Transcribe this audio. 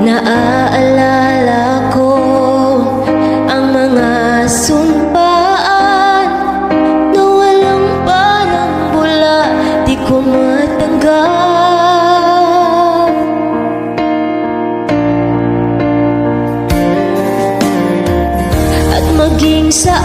Naaalala ko ang mga sumpaan na walang parang bula, di ko matanggap. At maging sa